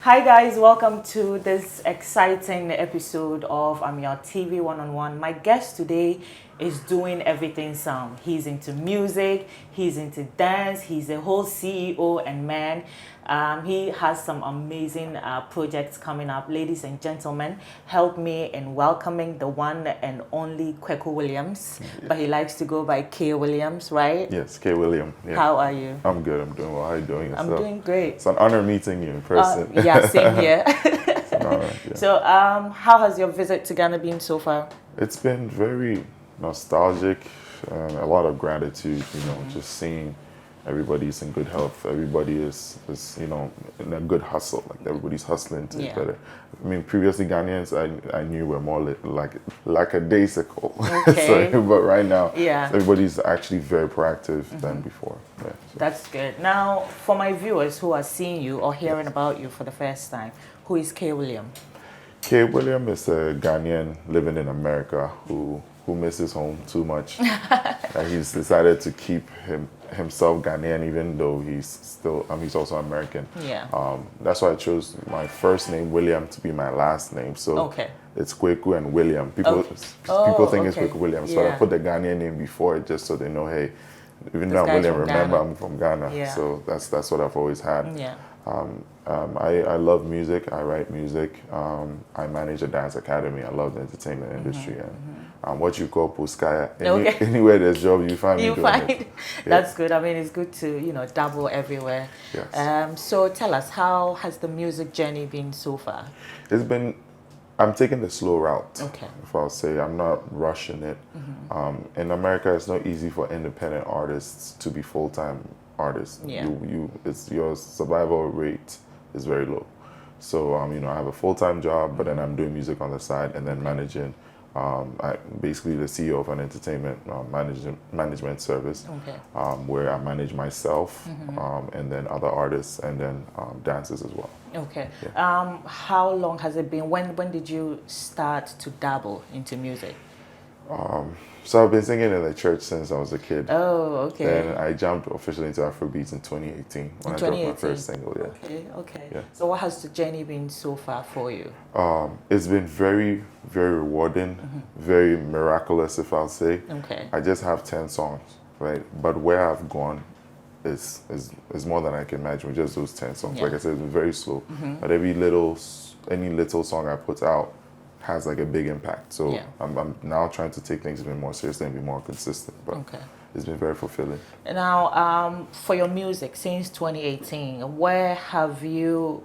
Hi guys, welcome to this exciting episode of Ameyaw TV One-on-One. My guest today is doing everything sound. He's into music, he's into dance, he's a whole CEO and man. He has some amazing projects coming up. Ladies and gentlemen, help me in welcoming the one and only Kweku Williams, but he likes to go by K. Williams, right? Yes, K. William. Yeah. How are you? I'm good. I'm doing well. How are you doing yourself? I'm doing great. It's an honor meeting you in person. Yeah, same here. It's an honor, yeah. So, how has your visit to Ghana been so far? It's been very nostalgic, a lot of gratitude, just seeing everybody's in good health. Everybody is in a good hustle. Like everybody's hustling to get better. I mean, previously Ghanaians I knew were more like a daisical. Okay. But right now, everybody's actually very proactive than before. Yeah, so. That's good. Now, for my viewers who are seeing you or hearing about you for the first time, who is K. William? K. William is a Ghanaian living in America who misses home too much. He's decided to keep himself Ghanaian, even though he's also American. Yeah. That's why I chose my first name William to be my last name. So it's Kweku and William. People think it's Kweku William, so I put the Ghanaian name before it just so they know, hey, even though I'm William, remember I'm from Ghana. Yeah. So that's what I've always had. Yeah. I love music. I write music. I manage a dance academy. I love the entertainment industry and what you call puskaya. Anywhere there's job, you find me doing it. That's good. I mean, it's good to dabble everywhere. Yes. So tell us, how has the music journey been so far? I'm taking the slow route. Okay. If I'll say, I'm not rushing it. In America, it's not easy for independent artists to be full-time artists. Yeah. Your survival rate is very low. So I have a full-time job, but then I'm doing music on the side and then managing. I'm basically the CEO of an entertainment management service, where I manage myself and then other artists and then dancers as well. Okay. Yeah. How long has it been? When did you start to dabble into music? So I've been singing in the church since I was a kid. Oh, okay. Then I jumped officially into Afrobeats in 2018 when I dropped my first single. Yeah. Okay. Yeah. So what has the journey been so far for you? It's been very, very rewarding, very miraculous, if I'll say. Okay. I just have 10 songs, right? But where I've gone is more than I can imagine with just those 10 songs. Yeah. Like I said, it's been very slow. But any little song I put out has like a big impact. So I'm now trying to take things a bit more seriously and be more consistent. But it's been very fulfilling. Now, for your music, since 2018, where have you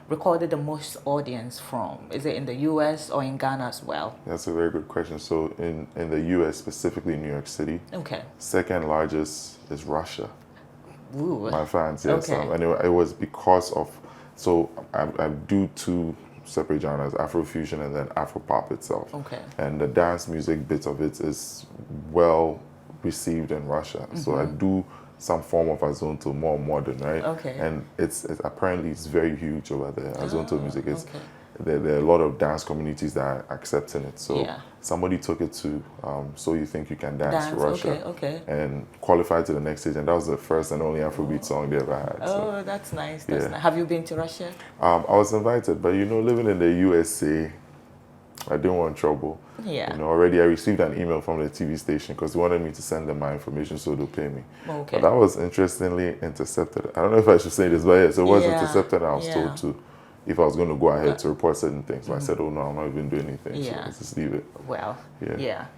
recorded the most audience from? Is it in the US or in Ghana as well? That's a very good question. So in the US, specifically New York City. Okay. Second largest is Russia. Ooh. My fans, yes. And it was because of, so I do two separate genres, Afrofusion and then Afropop itself. Okay. And the dance music bit of it is well received in Russia. So I do some form of Azonto, more modern, right? Okay. And it's apparently it's very huge over there. Azonto music is there are a lot of dance communities that are accepting it. So somebody took it to So You Think You Can Dance to Russia and qualified to the next stage, and that was the first and only Afrobeat song they ever had. Oh, that's nice. That's nice. Have you been to Russia? I was invited, but living in the USA, I didn't want trouble. Yeah. Already I received an email from the TV station because they wanted me to send them my information so they'll pay me. Okay. But that was interestingly intercepted. I don't know if I should say this, but yes, it was intercepted and I was told to, if I was going to go ahead to report certain things. So I said, oh no, I'm not even doing anything. So let's just leave it. Well,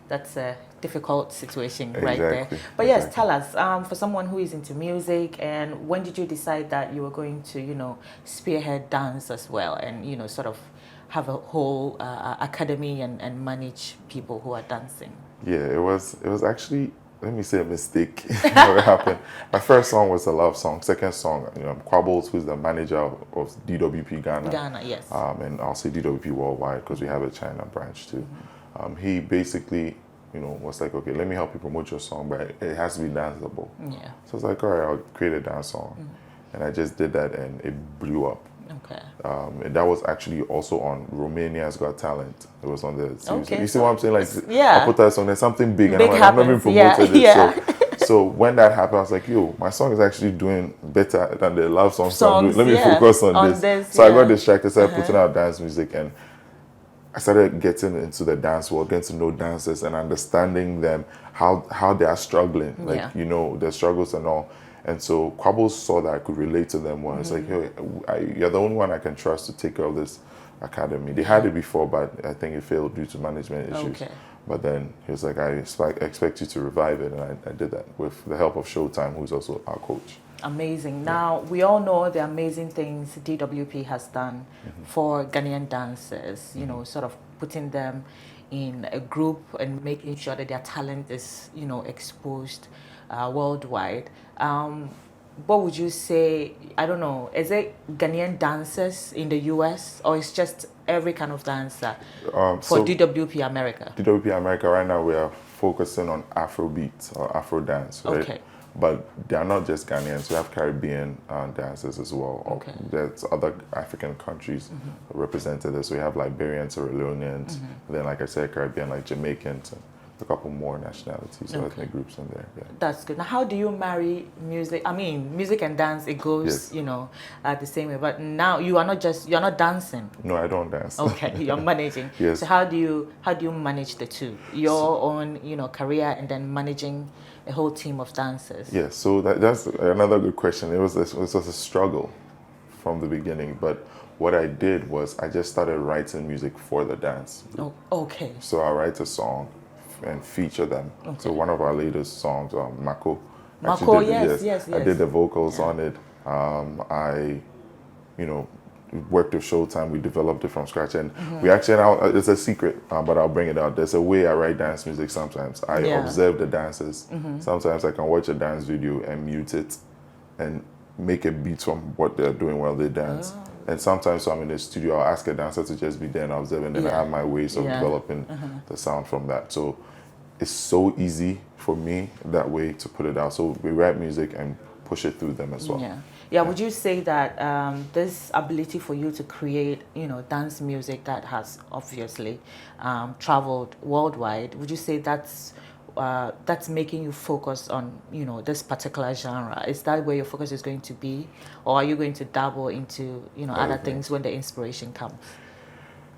that's a difficult situation right there. But yes, tell us, for someone who is into music, and when did you decide that you were going to, spearhead dance as well and, sort of have a whole academy and manage people who are dancing? Yeah, it was actually, let me say, a mistake. How it happened. My first song was a love song. Second song, Quabbles, who's the manager of DWP Ghana. Ghana, yes. And I'll say DWP worldwide because we have a China branch too. He basically, was like, okay, let me help you promote your song, but it has to be danceable. Yeah. So I was like, all right, I'll create a dance song. And I just did that and it blew up. Okay. And that was actually also on Romania's Got Talent. It was on the series. Okay. You see what I'm saying? Like, I put that song, there's something big and I'm like, I've never been promoted it. So when that happened, I was like, yo, my song is actually doing better than the love songs I'm doing. Let me focus on this. So I got distracted, started putting out dance music, and I started getting into the dance world, getting to know dancers and understanding them, how they are struggling, like, you know, their struggles and all. And so Quabbles saw that I could relate to them well. It's like, hey, you're the only one I can trust to take care of this academy. They had it before, but I think it failed due to management issues. But then he was like, I expect you to revive it. And I did that with the help of Showtime, who's also our coach. Amazing. Now, we all know the amazing things DWP has done for Ghanaian dancers, you know, sort of putting them in a group and making sure that their talent is, you know, exposed worldwide. What would you say, I don't know, is it Ghanaian dancers in the US, or it's just every kind of dancer for DWP America? DWP America, right now we are focusing on Afrobeat or Afro dance, right? Okay. But they are not just Ghanaians. We have Caribbean dancers as well. Okay. There's other African countries represented there. So we have Liberians, Sierra Leoneans, then, like I said, Caribbean, like Jamaicans, and a couple more nationalities, so ethnic groups in there. Yeah. That's good. Now, how do you marry music? I mean, music and dance, it goes, you know, the same way. But now you're not dancing. No, I don't dance. Okay, you're managing. Yes. So how do you manage the two? Your own, you know, career and then managing a whole team of dancers? Yes. So that's another good question. It was a struggle from the beginning, but what I did was I just started writing music for the dance. Oh, okay. So I write a song and feature them. Okay. So one of our latest songs, Mako. Mako, yes. I did the vocals on it. I, you know, worked with Showtime. We developed it from scratch, and we actually now it's a secret, but I'll bring it out. There's a way I write dance music. Sometimes I observe the dancers. Sometimes I can watch a dance video and mute it, and make a beat from what they're doing while they dance. Oh. And sometimes, so I'm in the studio, I'll ask a dancer to just be there and observe, and then I have my ways of developing the sound from that. So it's so easy for me that way to put it out. So we write music and push it through them as well. Yeah. Would you say that this ability for you to create, you know, dance music that has obviously traveled worldwide, would you say that's making you focus on, you know, this particular genre? Is that where your focus is going to be, or are you going to dabble into, you know, other things when the inspiration comes?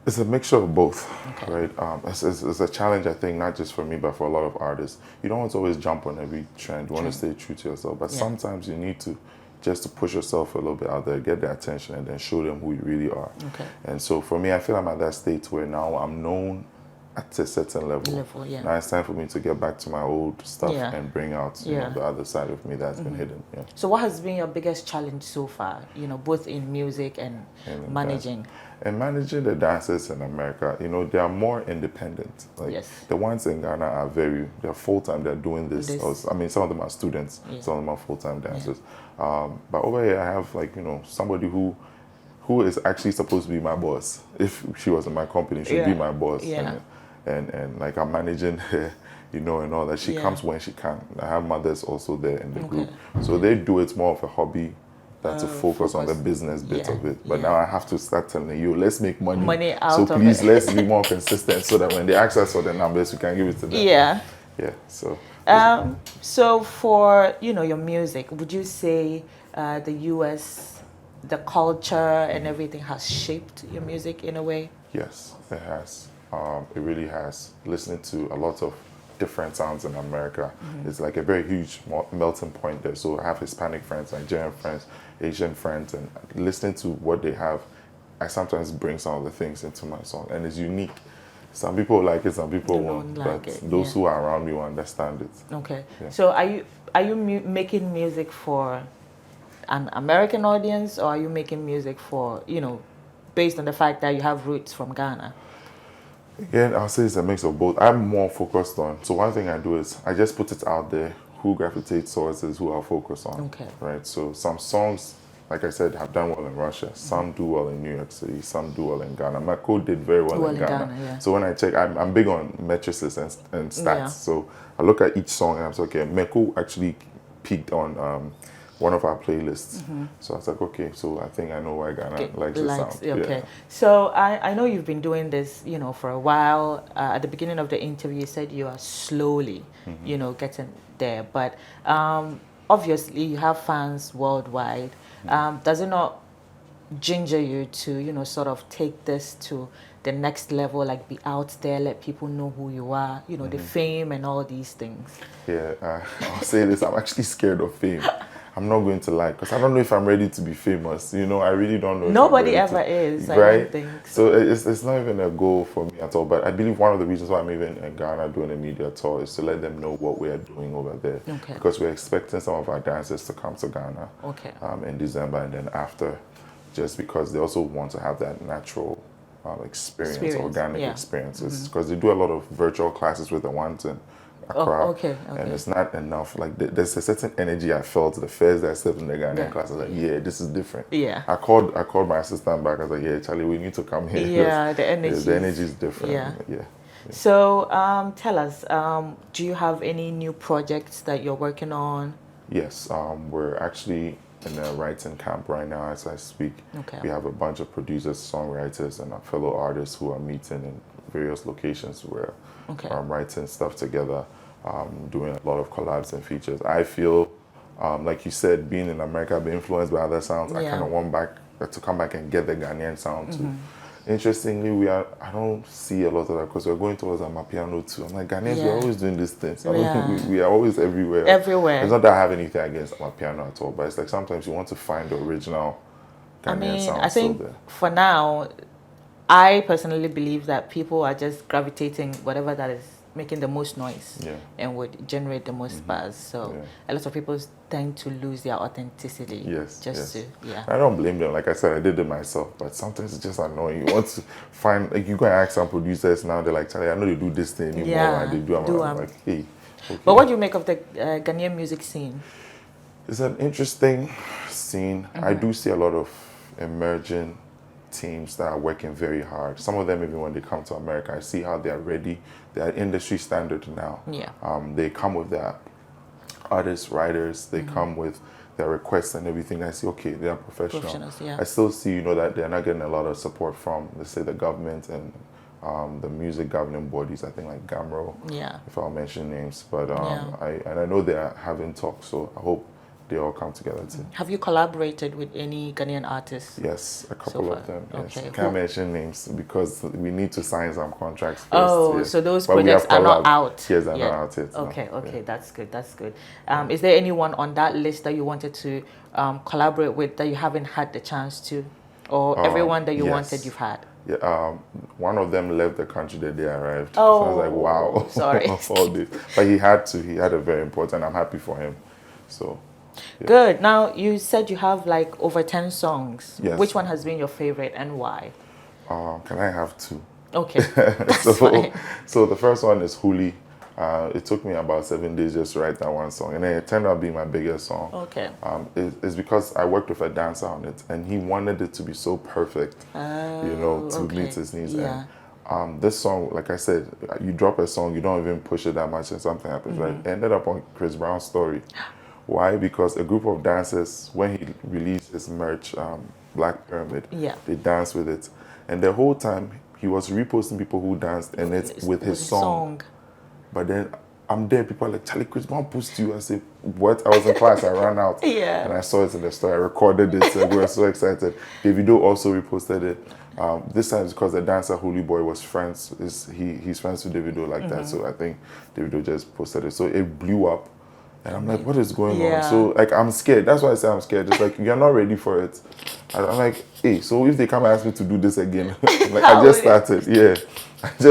It's a mixture of both, right? It's a challenge, I think, not just for me, but for a lot of artists. You don't want to always jump on every trend. You want to stay true to yourself, but sometimes you need to just push yourself a little bit out there, get their attention, and then show them who you really are. Okay. And so for me, I feel I'm at that state where now I'm known at a certain level. Now it's time for me to get back to my old stuff and bring out you know, the other side of me that's been hidden. Yeah. So what has been your biggest challenge so far, you know, both in music and managing? And managing the dancers in America, you know, they are more independent. Like the ones in Ghana are they're full-time, they're doing this. I mean, some of them are students, some of them are full-time dancers. But over here I have, like, you know, somebody who is actually supposed to be my boss. If she was in my company, she'd be my boss. And like I'm managing her, you know, and all that. She comes when she can. I have mothers also there in the group. So they do it more of a hobby than to focus on the business bit of it. But now I have to start telling you, let's make money out so please, let's be more consistent so that when they ask us for the numbers, we can give it to them. Yeah, so. So for, you know, your music, would you say the US, the culture and everything has shaped your music in a way? Yes, it has. It really has. Listening to a lot of different sounds in America is like a very huge melting point there. So I have Hispanic friends, Nigerian friends, Asian friends, and listening to what they have, I sometimes bring some of the things into my song, and it's unique. Some people like it, some people won't, but those who are around me will understand it. Okay. Yeah. So are you making music for an American audience, or are you making music for, you know, based on the fact that you have roots from Ghana? Again, I'll say it's a mix of both. I'm more focused on, so one thing I do is I just put it out there, who gravitates towards is who I'll focus on. Right? So some songs, like I said, have done well in Russia. Some do well in New York City. Some do well in Ghana. Mako did very well in Ghana. So when I check, I'm big on matrices and stats. So I look at each song and I'm like, okay, Mako actually peaked on one of our playlists. So I was like, okay, so I think I know why Ghana likes the sound. Okay. So I know you've been doing this, for a while. At the beginning of the interview, you said you are slowly, getting there. But obviously, you have fans worldwide. Does it not ginger you to, sort of take this to the next level, like be out there, let people know who you are, the fame and all these things? Yeah, I'll say this, I'm actually scared of fame. I'm not going to lie, because I don't know if I'm ready to be famous. I really don't know. Nobody ever is, right? I don't think so. It's not even a goal for me at all. But I believe one of the reasons why I'm even in Ghana doing a media tour is to let them know what we are doing over there. Okay. Because we're expecting some of our dancers to come to Ghana. Okay. In December, and then after, just because they also want to have that natural experience, organic experiences. Because they do a lot of virtual classes with the ones in Accra, okay. And it's not enough. Like there's a certain energy I felt the first day I stepped in the Ghanaian class. I was like, yeah, this is different. Yeah. I called my assistant back. I was like, yeah, Charlie, we need to come here. Yeah, the energy is different. Yeah. So tell us, do you have any new projects that you're working on? Yes, we're actually in a writing camp right now as I speak. Okay. We have a bunch of producers, songwriters, and fellow artists who are meeting in various locations where I'm writing stuff together. Doing a lot of collabs and features. I feel, like you said, being in America, being influenced by other sounds, I kind of want to come back and get the Ghanaian sound too. Interestingly, I don't see a lot of that because we're going towards Amapiano too. I'm like, Ghanaians, we're always doing this thing. So we are always everywhere. It's not that I have anything against Amapiano at all, but it's like sometimes you want to find the original Ghanaian sound. I think for now, I personally believe that people are just gravitating whatever that is making the most noise and would generate the most buzz. So a lot of people tend to lose their authenticity. I don't blame them. Like I said, I did it myself, but sometimes it's just annoying. You want to find, like, you go and ask some producers now, they're like, Charlie, I know they do this thing anymore. And they do. I'm like, hey. Okay. But what do you make of the Ghanaian music scene? It's an interesting scene. I do see a lot of emerging teams that are working very hard. Some of them, even when they come to America, I see how they are ready. They are industry standard now. They come with their artists, writers. They come with their requests and everything. I see, okay, they are professionals. I still see, that they're not getting a lot of support from, let's say, the government and the music governing bodies. I think like GAMRO, if I'll mention names. But I know they are having talks, so I hope they all come together too. Have you collaborated with any Ghanaian artists? Yes, a couple of them. Yes. I can't mention names because we need to sign some contracts first. Oh, so those projects are not out. Yes, they're not out yet. Okay, that's good. Is there anyone on that list that you wanted to collaborate with that you haven't had the chance to, or everyone that you wanted you've had? Yeah, one of them left the country the day I arrived. So I was like, wow. Sorry. All this. But he had to. He had a very important. I'm happy for him. So. Yeah. Good. Now, you said you have like over 10 songs. Yes. Which one has been your favorite and why? Can I have two? Okay. Fine. So the first one is Huli. It took me about 7 days just to write that one song. And then it turned out being my biggest song. Okay. It's because I worked with a dancer on it. And he wanted it to be so perfect, to meet his needs. Yeah. And this song, like I said, you drop a song, you don't even push it that much and something happens, right? It ended up on Chris Brown's story. Why? Because a group of dancers, when he released his merch, Black Pyramid, they danced with it. And the whole time, he was reposting people who danced and it's with his song. But then I'm there, people are like, Charlie, Chris Brown posted you. I said, what? I was in class, I ran out. And I saw it in the story, I recorded it, and we were so excited. Davido also reposted it. This time it's because the dancer, Holy Boy, was friends. He's friends with Davido like that. So I think Davido just posted it. So it blew up. And I'm like, what is going on? So, like, I'm scared. That's why I say I'm scared. It's like, you're not ready for it. I'm like, hey, so if they come and ask me to do this again, like, I just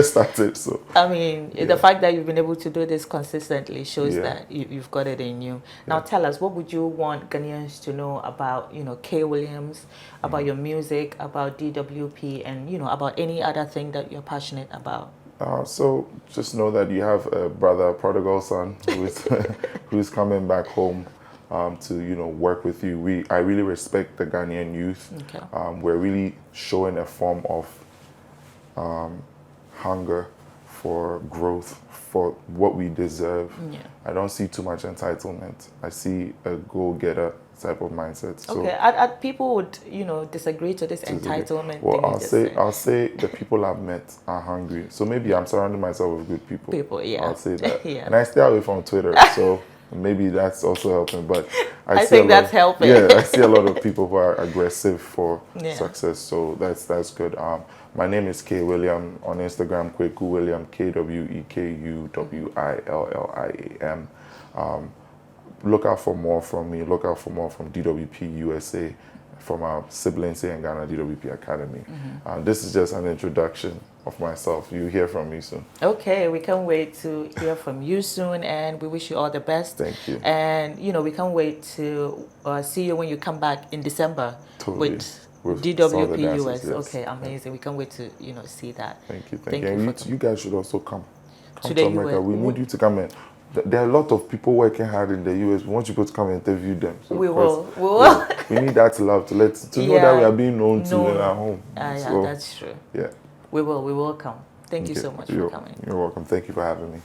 started. So, I mean, the fact that you've been able to do this consistently shows that you've got it in you. Now, tell us, what would you want Ghanaians to know about, K. Williams, about your music, about DWP, and, about any other thing that you're passionate about? So just know that you have a brother, prodigal son, who's coming back home to work with you. I really respect the Ghanaian youth. We're really showing a form of hunger for growth, for what we deserve. I don't see too much entitlement. I see a go-getter type of mindset. So, okay, people would, you know, disagree to this entitlement well, thing. I'll say the people I've met are hungry. So maybe I'm surrounding myself with good people. People, yeah. I'll say that. Yeah. And I stay away from Twitter, so maybe that's also helping. But I think that's helping. Yeah, I see a lot of people who are aggressive for success, so that's good. My name is K William on Instagram. Kweku William, KWEKUWILLIAM. Look out for more from me. Look out for more from DWP USA, from our siblings here in Ghana, DWP Academy. This is just an introduction of myself. You hear from me soon. Okay, we can't wait to hear from you soon, and we wish you all the best. Thank you. And you know, we can't wait to see you when you come back in December with DWP US. Yes. Okay, amazing. We can't wait to, you know, see that. Thank you. Thank you. And you guys should also come to America. We need you to come in. There are a lot of people working hard in the US. We want you to come and interview them. So we will. We need that love to know that we are being known to in our home. Yeah, so, that's true. Yeah. We will come. Thank you so much for coming. You're welcome. Thank you for having me.